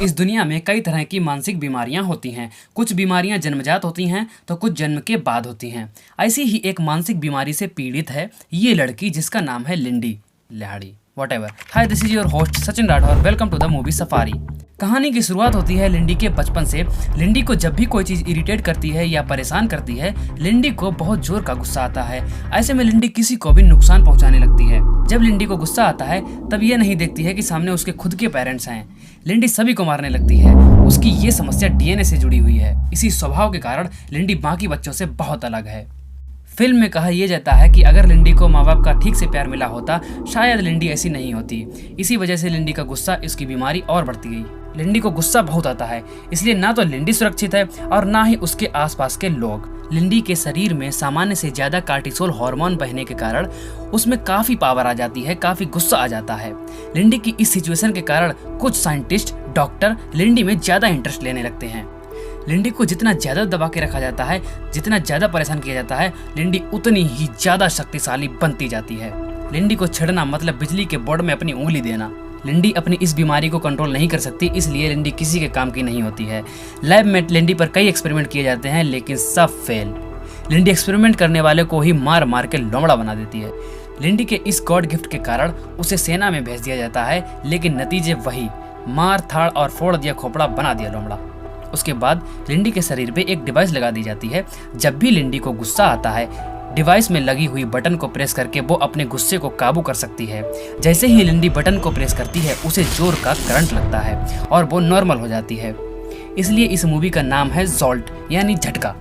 इस दुनिया में कई तरह की मानसिक बीमारियां होती हैं। कुछ बीमारियां जन्मजात होती हैं तो कुछ जन्म के बाद होती हैं। ऐसी ही एक मानसिक बीमारी से पीड़ित है ये लड़की जिसका नाम है लिंडी लाड़ी whatever. Hi, this is your host Sachin Rathore. Welcome to the movie safari. कहानी की शुरुआत होती है लिंडी के बचपन से। लिंडी को जब भी कोई चीज़ इरिटेट करती है या परेशान करती है, लिंडी को बहुत जोर का गुस्सा आता है। ऐसे में लिंडी किसी को भी नुकसान पहुंचाने लगती है। जब लिंडी को गुस्सा आता है तब ये नहीं देखती है कि सामने उसके खुद के पेरेंट्स हैं। लिंडी सभी को मारने लगती है। उसकी ये समस्या डीएनए से जुड़ी हुई है। इसी स्वभाव के कारण लिंडी बाकी बच्चों से बहुत अलग है। फिल्म में कहा यह जाता है कि अगर लिंडी को माँ बाप का ठीक से प्यार मिला होता शायद लिंडी ऐसी नहीं होती। इसी वजह से लिंडी का गुस्सा, इसकी बीमारी और बढ़ती गई। लिंडी को गुस्सा बहुत आता है, इसलिए ना तो लिंडी सुरक्षित है और ना ही उसके आसपास के लोग। लिंडी के शरीर में सामान्य से ज्यादा कार्टिसोल हार्मोन बहने के कारण उसमें काफी पावर आ जाती है, काफी गुस्सा आ जाता है। लिंडी की इस सिचुएशन के कारण कुछ साइंटिस्ट, डॉक्टर लिंडी में ज्यादा इंटरेस्ट लेने लगते हैं। लिंडी को जितना ज्यादा दबा के रखा जाता है, जितना ज्यादा परेशान किया जाता है, लिंडी उतनी ही ज्यादा शक्तिशाली बनती जाती है। लिंडी को छेड़ना मतलब बिजली के बोर्ड में अपनी उंगली देना। लिंडी अपनी इस बीमारी को कंट्रोल नहीं कर सकती, इसलिए लिंडी किसी के काम की नहीं होती है। लैब में लिंडी पर कई एक्सपेरिमेंट किए जाते हैं लेकिन सब फेल। लिंडी एक्सपेरिमेंट करने वाले को ही मार मार के लोमड़ा बना देती है। लिंडी के इस गॉड गिफ्ट के कारण उसे सेना में भेज दिया जाता है, लेकिन नतीजे वही, मार थाड़ और फोड़ दिया खोपड़ा, बना दिया लोमड़ा। उसके बाद लिंडी के शरीर पे एक डिवाइस लगा दी जाती है। जब भी लिंडी को गुस्सा आता है, डिवाइस में लगी हुई बटन को प्रेस करके वो अपने गुस्से को काबू कर सकती है। जैसे ही लिंडी बटन को प्रेस करती है उसे जोर का करंट लगता है और वो नॉर्मल हो जाती है। इसलिए इस मूवी का नाम है जॉल्ट यानी झटका।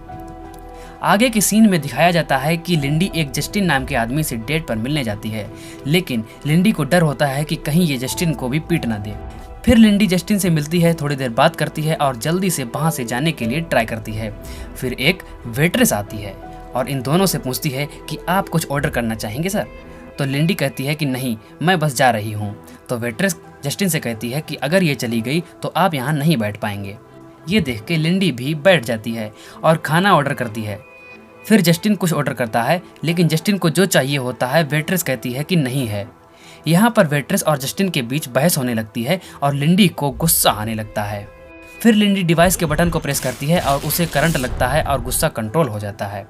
आगे के सीन में दिखाया जाता है कि लिंडी एक जस्टिन नाम के आदमी से डेट पर मिलने जाती है, लेकिन लिंडी को डर होता है कि कहीं ये जस्टिन को भी पीट ना दे। फिर लिंडी जस्टिन से मिलती है, थोड़ी देर बात करती है और जल्दी से वहाँ से जाने के लिए ट्राई करती है। फिर एक वेट्रेस आती है और इन दोनों से पूछती है कि आप कुछ ऑर्डर करना चाहेंगे सर? तो लिंडी कहती है कि नहीं, मैं बस जा रही हूँ। तो वेट्रेस जस्टिन से कहती है कि अगर ये चली गई तो आप यहाँ नहीं बैठ पाएंगे। ये देख के लिंडी भी बैठ जाती है और खाना ऑर्डर करती है। फिर जस्टिन कुछ ऑर्डर करता है, लेकिन जस्टिन को जो चाहिए होता है वेट्रेस कहती है कि नहीं है। यहाँ पर वेट्रेस और जस्टिन के बीच बहस होने लगती है और लिंडी को गुस्सा आने लगता है। फिर लिंडी डिवाइस के बटन को प्रेस करती है और उसे करंट लगता है और गुस्सा कंट्रोल हो जाता है।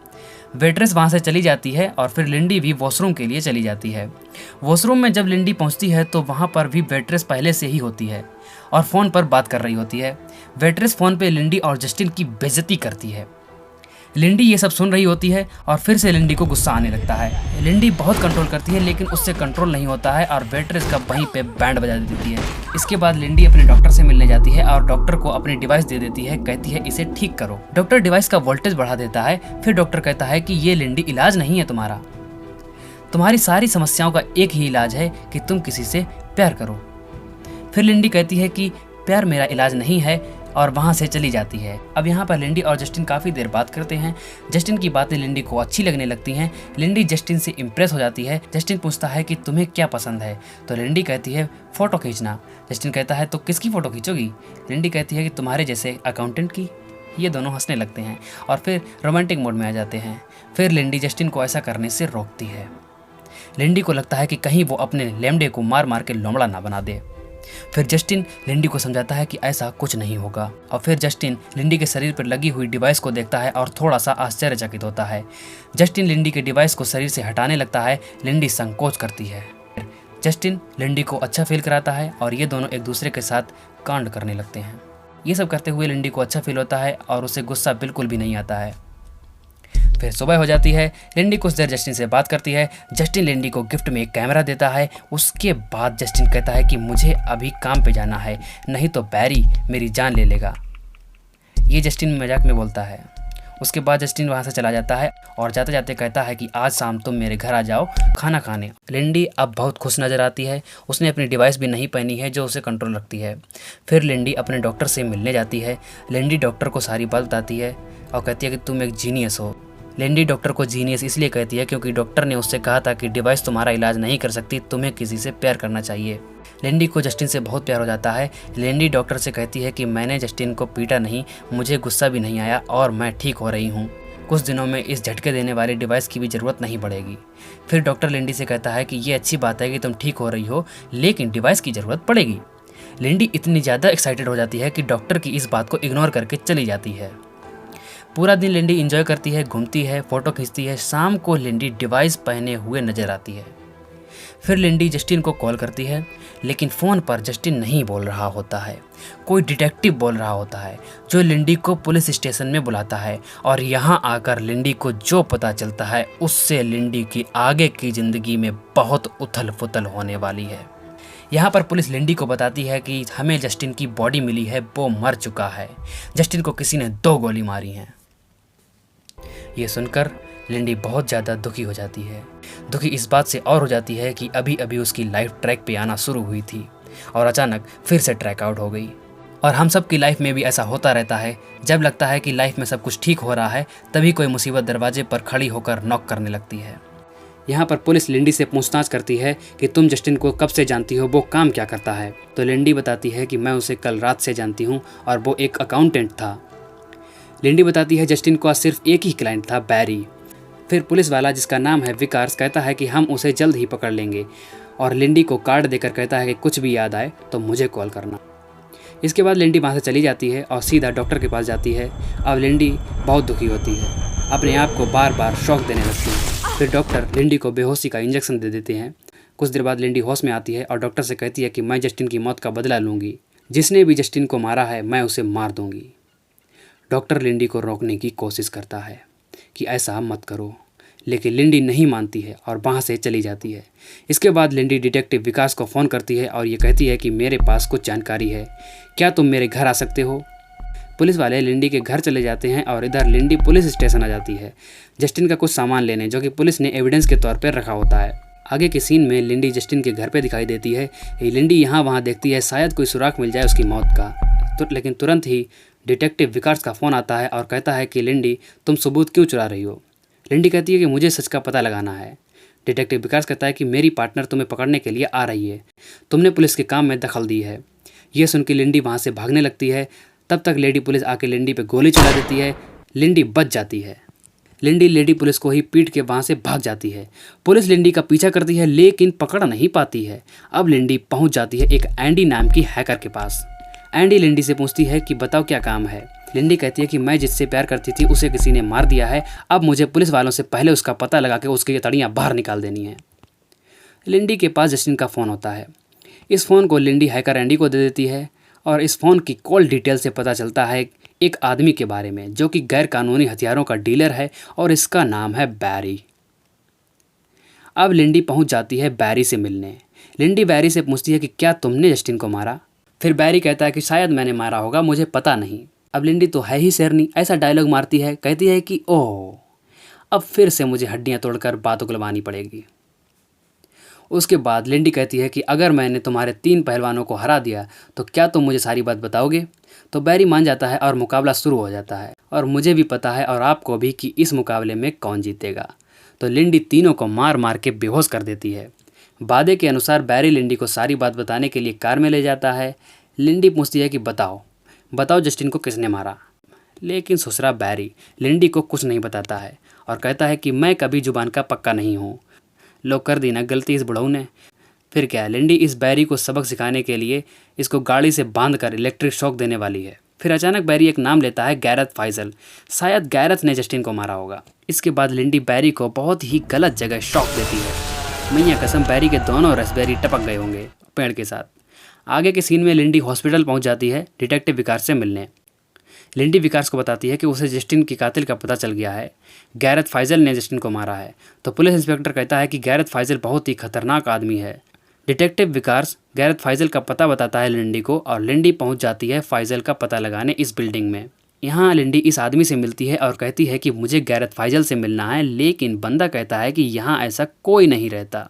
वेट्रेस वहाँ से चली जाती है और फिर लिंडी भी वॉशरूम के लिए चली जाती है। वॉशरूम में जब लिंडी पहुँचती है तो वहाँ पर भी वेट्रेस पहले से ही होती है और फ़ोन पर बात कर रही होती है। वेट्रेस फ़ोन पे लिंडी और जस्टिन की बेइज्जती करती है। लिंडी ये सब सुन रही होती है और फिर से लिंडी को गुस्सा आने लगता है। लिंडी बहुत कंट्रोल करती है लेकिन उससे कंट्रोल नहीं होता है और वेट्रेस का वहीं पे बैंड बजा देती है। इसके बाद लिंडी अपने डॉक्टर से मिलने जाती है और डॉक्टर को अपनी डिवाइस दे देती है, कहती है इसे ठीक करो। डॉक्टर डिवाइस का वोल्टेज बढ़ा देता है। फिर डॉक्टर कहता है कि ये लिंडी इलाज नहीं है तुम्हारी सारी समस्याओं का एक ही इलाज है कि तुम किसी से प्यार करो। फिर लिंडी कहती है कि प्यार मेरा इलाज नहीं है और वहाँ से चली जाती है। अब यहाँ पर लिंडी और जस्टिन काफ़ी देर बात करते हैं। जस्टिन की बातें लिंडी को अच्छी लगने लगती हैं। लिंडी जस्टिन से इम्प्रेस हो जाती है। जस्टिन पूछता है कि तुम्हें क्या पसंद है? तो लिंडी कहती है फ़ोटो खींचना। जस्टिन कहता है तो किसकी फ़ोटो खींचोगी? लिंडी कहती है कि तुम्हारे जैसे अकाउंटेंट की। ये दोनों हंसने लगते हैं और फिर रोमांटिक मोड में आ जाते हैं। फिर लिंडी जस्टिन को ऐसा करने से रोकती है। लिंडी को लगता है कि कहीं वो अपने लेमडे को मार मार के लोमड़ा ना बना दे। फिर जस्टिन लिंडी को समझाता है कि ऐसा कुछ नहीं होगा और फिर जस्टिन लिंडी के शरीर पर लगी हुई डिवाइस को देखता है और थोड़ा सा आश्चर्यचकित होता है। जस्टिन लिंडी के डिवाइस को शरीर से हटाने लगता है। लिंडी संकोच करती है। जस्टिन लिंडी को अच्छा फील कराता है और ये दोनों एक दूसरे के साथ कांड करने लगते हैं। ये सब करते हुए लिंडी को अच्छा फील होता है और उसे गुस्सा बिल्कुल भी नहीं आता है। फिर सुबह हो जाती है। लिंडी कुछ देर जस्टिन से बात करती है। जस्टिन लिंडी को गिफ्ट में एक कैमरा देता है। उसके बाद जस्टिन कहता है कि मुझे अभी काम पे जाना है, नहीं तो बैरी मेरी जान ले लेगा। ये जस्टिन मजाक में बोलता है। उसके बाद जस्टिन वहाँ से चला जाता है और जाते जाते कहता है कि आज शाम तुम मेरे घर आ जाओ खाना खाने। लिंडी अब बहुत खुश नज़र आती है। उसने अपनी डिवाइस भी नहीं पहनी है जो उसे कंट्रोल रखती है। फिर लिंडी अपने डॉक्टर से मिलने जाती है। लिंडी डॉक्टर को सारी बात बताती है और कहती है कि तुम एक जीनियस हो। लिंडी डॉक्टर को जीनियस इसलिए कहती है क्योंकि डॉक्टर ने उससे कहा था कि डिवाइस तुम्हारा इलाज नहीं कर सकती, तुम्हें किसी से प्यार करना चाहिए। लिंडी को जस्टिन से बहुत प्यार हो जाता है। लिंडी डॉक्टर से कहती है कि मैंने जस्टिन को पीटा नहीं, मुझे गुस्सा भी नहीं आया और मैं ठीक हो रही हूँ। कुछ दिनों में इस झटके देने वाली डिवाइस की भी ज़रूरत नहीं पड़ेगी। फिर डॉक्टर लिंडी से कहता है कि ये अच्छी बात है कि तुम ठीक हो रही हो, लेकिन डिवाइस की ज़रूरत पड़ेगी। लिंडी इतनी ज़्यादा एक्साइटेड हो जाती है कि डॉक्टर की इस बात को इग्नोर करके चली जाती है। पूरा दिन लिंडी एंजॉय करती है, घूमती है, फ़ोटो खींचती है। शाम को लिंडी डिवाइस पहने हुए नजर आती है। फिर लिंडी जस्टिन को कॉल करती है, लेकिन फ़ोन पर जस्टिन नहीं बोल रहा होता है। कोई डिटेक्टिव बोल रहा होता है जो लिंडी को पुलिस स्टेशन में बुलाता है, और यहाँ आकर लिंडी को जो पता चलता है उससे लिंडी की आगे की ज़िंदगी में बहुत उथल पुथल होने वाली है। यहाँ पर पुलिस लिंडी को बताती है कि हमें जस्टिन की बॉडी मिली है, वो मर चुका है। जस्टिन को किसी ने 2 गोली मारी हैं। ये सुनकर लिंडी बहुत ज़्यादा दुखी हो जाती है। दुखी इस बात से और हो जाती है कि अभी अभी उसकी लाइफ ट्रैक पे आना शुरू हुई थी और अचानक फिर से ट्रैक आउट हो गई। और हम सब की लाइफ में भी ऐसा होता रहता है, जब लगता है कि लाइफ में सब कुछ ठीक हो रहा है तभी कोई मुसीबत दरवाजे पर खड़ी होकर नॉक करने लगती है। यहाँ पर पुलिस लिंडी से पूछताछ करती है कि तुम जस्टिन को कब से जानती हो, वो काम क्या करता है। तो लिंडी बताती है कि मैं उसे कल रात से जानती हूँ और वो एक अकाउंटेंट था। लिंडी बताती है जस्टिन का सिर्फ एक ही क्लाइंट था, बैरी। फिर पुलिस वाला जिसका नाम है विकास कहता है कि हम उसे जल्द ही पकड़ लेंगे, और लिंडी को कार्ड देकर कहता है कि कुछ भी याद आए तो मुझे कॉल करना। इसके बाद लिंडी वहाँ से चली जाती है और सीधा डॉक्टर के पास जाती है। अब लिंडी बहुत दुखी होती है, अपने आप को बार बार शॉक देने लगती है। फिर डॉक्टर लिंडी को बेहोशी का इंजेक्शन दे देते हैं। कुछ देर बाद लिंडी होश में आती है और डॉक्टर से कहती है कि मैं जस्टिन की मौत का बदला लूँगी। जिसने भी जस्टिन को मारा है मैं उसे मार दूँगी। डॉक्टर लिंडी को रोकने की कोशिश करता है कि ऐसा मत करो, लेकिन लिंडी नहीं मानती है और वहाँ से चली जाती है। इसके बाद लिंडी डिटेक्टिव विकास को फ़ोन करती है और ये कहती है कि मेरे पास कुछ जानकारी है, क्या तुम मेरे घर आ सकते हो। पुलिस वाले लिंडी के घर चले जाते हैं और इधर लिंडी पुलिस स्टेशन आ जाती है जस्टिन का कुछ सामान लेने, जो कि पुलिस ने एविडेंस के तौर पर रखा होता है। आगे के सीन में लिंडी जस्टिन के घर पे दिखाई देती है। लिंडी यहाँ वहाँ देखती है शायद कोई सुराग मिल जाए उसकी मौत का, लेकिन तुरंत ही डिटेक्टिव विकास का फ़ोन आता है और कहता है कि लिंडी तुम सबूत क्यों चुरा रही हो। लिंडी कहती है कि मुझे सच का पता लगाना है। डिटेक्टिव विकास कहता है कि मेरी पार्टनर तुम्हें पकड़ने के लिए आ रही है, तुमने पुलिस के काम में दखल दी है। ये सुन के लिंडी वहाँ से भागने लगती है। तब तक लेडी पुलिस आके लिंडी पे गोली चला देती है। लिंडी बच जाती है। लिंडी लेडी पुलिस को ही पीट के वहाँ से भाग जाती है। पुलिस लिंडी का पीछा करती है लेकिन पकड़ नहीं पाती है। अब लिंडी पहुँच जाती है एक एंडी नाम की हैकर के पास। एंडी लिंडी से पूछती है कि बताओ क्या काम है। लिंडी कहती है कि मैं जिससे प्यार करती थी उसे किसी ने मार दिया है, अब मुझे पुलिस वालों से पहले उसका पता लगा के उसकी तड़ियाँ बाहर निकाल देनी है। लिंडी के पास जस्टिन का फ़ोन होता है। इस फ़ोन को लिंडी हैकर एंडी को दे देती है और इस फ़ोन की कॉल डिटेल से पता चलता है एक आदमी के बारे में जो कि गैर कानूनी हथियारों का डीलर है और इसका नाम है बैरी। अब लिंडी पहुंच जाती है बैरी से मिलने। लिंडी बैरी से पूछती है कि क्या तुमने जस्टिन को मारा। फिर बैरी कहता है कि शायद मैंने मारा होगा, मुझे पता नहीं। अब लिंडी तो है ही शेरनी, ऐसा डायलॉग मारती है, कहती है कि ओह अब फिर से मुझे हड्डियां तोड़कर बात उगलवानी पड़ेगी। उसके बाद लिंडी कहती है कि अगर मैंने तुम्हारे 3 पहलवानों को हरा दिया तो क्या तुम मुझे सारी बात बताओगे। तो बैरी मान जाता है और मुकाबला शुरू हो जाता है और मुझे भी पता है और आपको भी कि इस मुकाबले में कौन जीतेगा। तो लिंडी तीनों को मार मार के बेहोश कर देती है। वादे के अनुसार बैरी लिंडी को सारी बात बताने के लिए कार में ले जाता है। लिंडी पूछती है कि बताओ जस्टिन को किसने मारा, लेकिन ससुरा बैरी लिंडी को कुछ नहीं बताता है और कहता है कि मैं कभी जुबान का पक्का नहीं हूँ, लो कर दी ना गलती इस बुढ़ऊ ने। फिर क्या है, लिंडी इस बैरी को सबक सिखाने के लिए इसको गाड़ी से बांध कर इलेक्ट्रिक शॉक देने वाली है। फिर अचानक बैरी एक नाम लेता है, गैरत फाइजल। शायद गैरत ने जस्टिन को मारा होगा। इसके बाद लिंडी बैरी को बहुत ही गलत जगह शॉक देती है। मैया कसम बैरी के दोनों रसबेरी टपक गए होंगे पेड़ के साथ। आगे के सीन में लिंडी हॉस्पिटल पहुंच जाती है डिटेक्टिव विकास से मिलने। लिंडी विकास को बताती है कि उसे जस्टिन की कातिल का पता चल गया है, गैरत फाइजल ने जस्टिन को मारा है। तो पुलिस इंस्पेक्टर कहता है कि गैरत फाइजल बहुत ही खतरनाक आदमी है। डिटेक्टिव विकास गैरत फाइजल का पता बताता है लिंडी को और लिंडी पहुंच जाती है फाइजल का पता लगाने इस बिल्डिंग में। यहाँ लिंडी इस आदमी से मिलती है और कहती है कि मुझे गैरत फाइजल से मिलना है, लेकिन बंदा कहता है कि यहाँ ऐसा कोई नहीं रहता।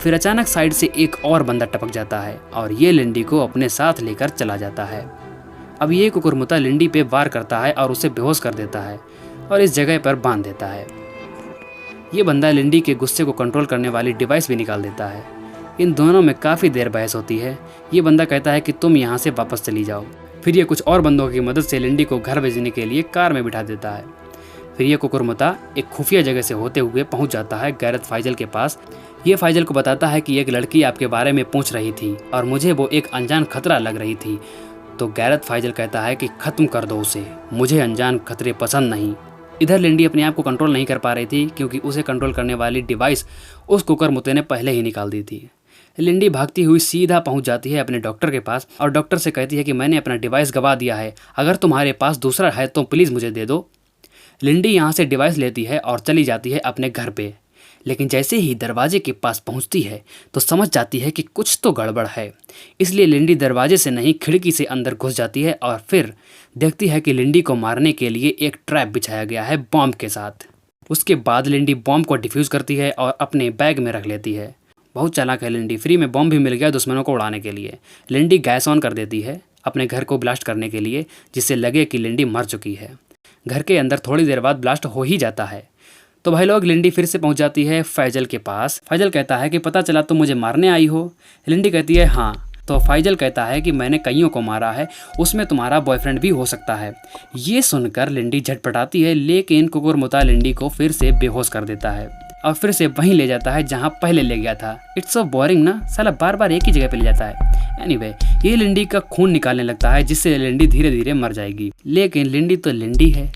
फिर अचानक साइड से एक और बंदा टपक जाता है और ये लिंडी को अपने साथ लेकर चला जाता है। अब ये कुकुरमुत्ता लिंडी पे वार करता है और उसे बेहोश कर देता है और इस जगह पर बांध देता है। ये बंदा लिंडी के गुस्से को कंट्रोल करने वाली डिवाइस भी निकाल देता है। इन दोनों में काफ़ी देर बहस होती है। ये बंदा कहता है कि तुम यहाँ से वापस चली जाओ। फिर ये कुछ और बंदों की मदद से लिंडी को घर भेजने के लिए कार में बिठा देता है। फिर ये कुकुरमुत्ता एक खुफिया जगह से होते हुए पहुंच जाता है गैरत फाइजल के पास। ये फाइजल को बताता है कि एक लड़की आपके बारे में पूछ रही थी और मुझे वो एक अनजान खतरा लग रही थी। तो गैरत फाइजल कहता है कि ख़त्म कर दो उसे, मुझे अनजान खतरे पसंद नहीं। इधर लिंडी अपने आप को कंट्रोल नहीं कर पा रही थी क्योंकि उसे कंट्रोल करने वाली डिवाइस उस कुकर मुत्ते ने पहले ही निकाल दी थी। लिंडी भागती हुई सीधा पहुंच जाती है अपने डॉक्टर के पास और डॉक्टर से कहती है कि मैंने अपना डिवाइस गवा दिया है, अगर तुम्हारे पास दूसरा है तो प्लीज़ मुझे दे दो। लिंडी यहाँ से डिवाइस लेती है और चली जाती है अपने घर पे, लेकिन जैसे ही दरवाजे के पास पहुंचती है तो समझ जाती है कि कुछ तो गड़बड़ है। इसलिए लिंडी दरवाजे से नहीं खिड़की से अंदर घुस जाती है और फिर देखती है कि लिंडी को मारने के लिए एक ट्रैप बिछाया गया है बॉम्ब के साथ। उसके बाद लिंडी बॉम्ब को डिफ्यूज़ करती है और अपने बैग में रख लेती है। बहुत चालाक है लिंडी, फ्री में बॉम्ब भी मिल गया दुश्मनों को उड़ाने के लिए। लिंडी गैस ऑन कर देती है अपने घर को ब्लास्ट करने के लिए, जिससे लगे कि लिंडी मर चुकी है। घर के अंदर थोड़ी देर बाद ब्लास्ट हो ही जाता है। तो भाई लोग, लिंडी फिर से पहुंच जाती है फाइजल के पास। फाइजल कहता है कि पता चला तुम मुझे मारने आई हो। लिंडी कहती है हाँ। तो फाइजल कहता है कि मैंने कईयों को मारा है, उसमें तुम्हारा बॉयफ्रेंड भी हो सकता है। ये सुनकर लिंडी झटपटाती है, लेकिन कुकुरमुत्ता लिंडी को फिर से बेहोश कर देता है और फिर से वहीं ले जाता है जहाँ पहले ले गया था। इट्स सो बोरिंग ना, साला बार बार एक ही जगह पे ले जाता है। एनीवे, ये लिंडी का खून निकालने लगता है जिससे लिंडी धीरे धीरे मर जाएगी। लेकिन लिंडी तो लिंडी है,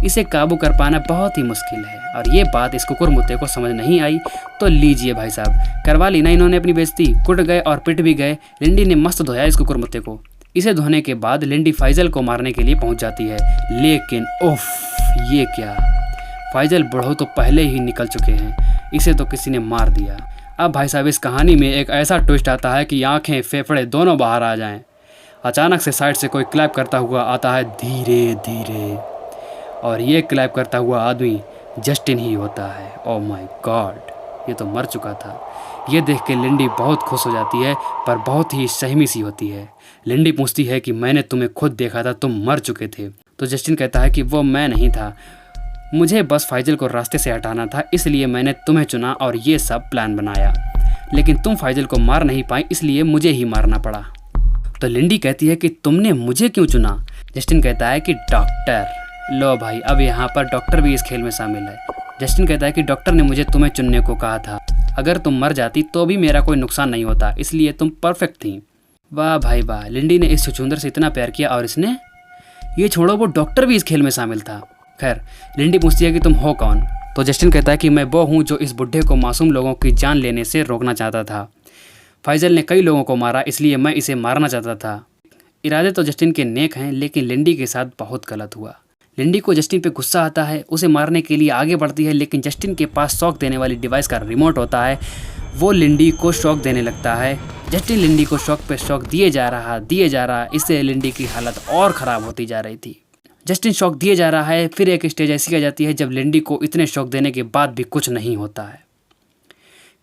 इसे काबू कर पाना बहुत ही मुश्किल है और ये बात इस कुकुरमुत्ते को समझ नहीं आई। तो लीजिए भाई साहब, करवा ली ना इन्होंने अपनी बेइज्जती, कुट गए और पिट भी गए। लिंडी ने मस्त धोया इस कुकुरमुत्ते को। इसे धोने के बाद लिंडी फाइजल को मारने के लिए पहुंच जाती है, लेकिन उफ, ये क्या, फाइजल बुढ़ो तो पहले ही निकल चुके हैं, इसे तो किसी ने मार दिया। अब भाई साहब, इस कहानी में एक ऐसा ट्विस्ट आता है कि आंखें फेफड़े दोनों बाहर आ जाएं। अचानक से साइड से कोई क्लैप करता हुआ आता है धीरे धीरे, और ये क्लैप करता हुआ आदमी जस्टिन ही होता है। ओह माय गॉड, ये तो मर चुका था। ये देख के लिंडी बहुत खुश हो जाती है, पर बहुत ही सहमी सी होती है। लिंडी पूछती है कि मैंने तुम्हें खुद देखा था, तुम मर चुके थे। तो जस्टिन कहता है कि वो मैं नहीं था, मुझे बस फाइजल को रास्ते से हटाना था, इसलिए मैंने तुम्हें चुना और ये सब प्लान बनाया। लेकिन तुम फाइजल को मार नहीं पाई, इसलिए मुझे ही मारना पड़ा। तो लिंडी कहती है कि तुमने मुझे क्यों चुना? जस्टिन कहता है कि डॉक्टर। लो भाई, अब यहाँ पर डॉक्टर भी इस खेल में शामिल है। जस्टिन कहता है कि डॉक्टर ने मुझे तुम्हें चुनने को कहा था, अगर तुम मर जाती तो भी मेरा कोई नुकसान नहीं होता, इसलिए तुम परफेक्ट थी। वाह भाई वाह, लिंडी ने इस छुछुंदर से इतना प्यार किया और इसने, ये छोड़ो, वो डॉक्टर भी इस खेल में शामिल था। खैर, लिंडी पूछती है कि तुम हो कौन? तो जस्टिन कहता है कि मैं वो हूँ जो इस बुढ़े को मासूम लोगों की जान लेने से रोकना चाहता था। फाइजल ने कई लोगों को मारा, इसलिए मैं इसे मारना चाहता था। इरादे तो जस्टिन के नेक हैं, लेकिन लिंडी के साथ बहुत गलत हुआ। लिंडी को जस्टिन पे गुस्सा आता है, उसे मारने के लिए आगे बढ़ती है, लेकिन जस्टिन के पास शॉक देने वाली डिवाइस का रिमोट होता है, वो लिंडी को शॉक देने लगता है। जस्टिन लिंडी को शॉक पे शॉक दिए जा रहा, इससे लिंडी की हालत और ख़राब होती जा रही थी। जस्टिन शॉक दिए जा रहा है, फिर एक स्टेज ऐसी आ जाती है जब लिंडी को इतने शॉक देने के बाद भी कुछ नहीं होता है।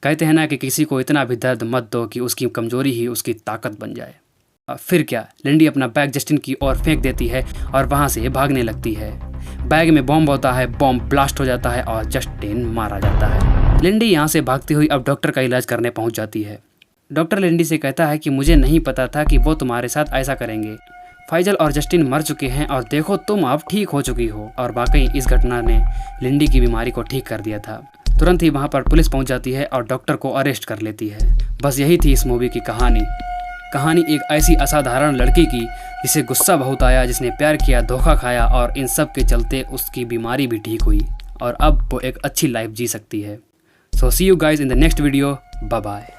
कहते हैं ना कि किसी को इतना भी दर्द मत दो कि उसकी कमज़ोरी ही उसकी ताकत बन जाए। फिर क्या, लिंडी अपना बैग जस्टिन की ओर फेंक देती है और वहाँ से भागने लगती है। बैग में बॉम्ब होता है, बॉम्ब ब्लास्ट हो जाता है और जस्टिन मारा जाता है। लिंडी यहाँ से भागती हुई अब डॉक्टर का इलाज करने पहुँच जाती है। डॉक्टर लिंडी से कहता है कि मुझे नहीं पता था कि वो तुम्हारे साथ ऐसा करेंगे। फाइजल और जस्टिन मर चुके हैं और देखो तुम अब ठीक हो चुकी हो। और वाकई इस घटना ने लिंडी की बीमारी को ठीक कर दिया था। तुरंत ही वहाँ पर पुलिस पहुँच जाती है और डॉक्टर को अरेस्ट कर लेती है। बस यही थी इस मूवी की कहानी एक ऐसी असाधारण लड़की की जिसे गुस्सा बहुत आया, जिसने प्यार किया, धोखा खाया और इन सब के चलते उसकी बीमारी भी ठीक हुई और अब वो एक अच्छी लाइफ जी सकती है। So see you guys in the next video. Bye bye.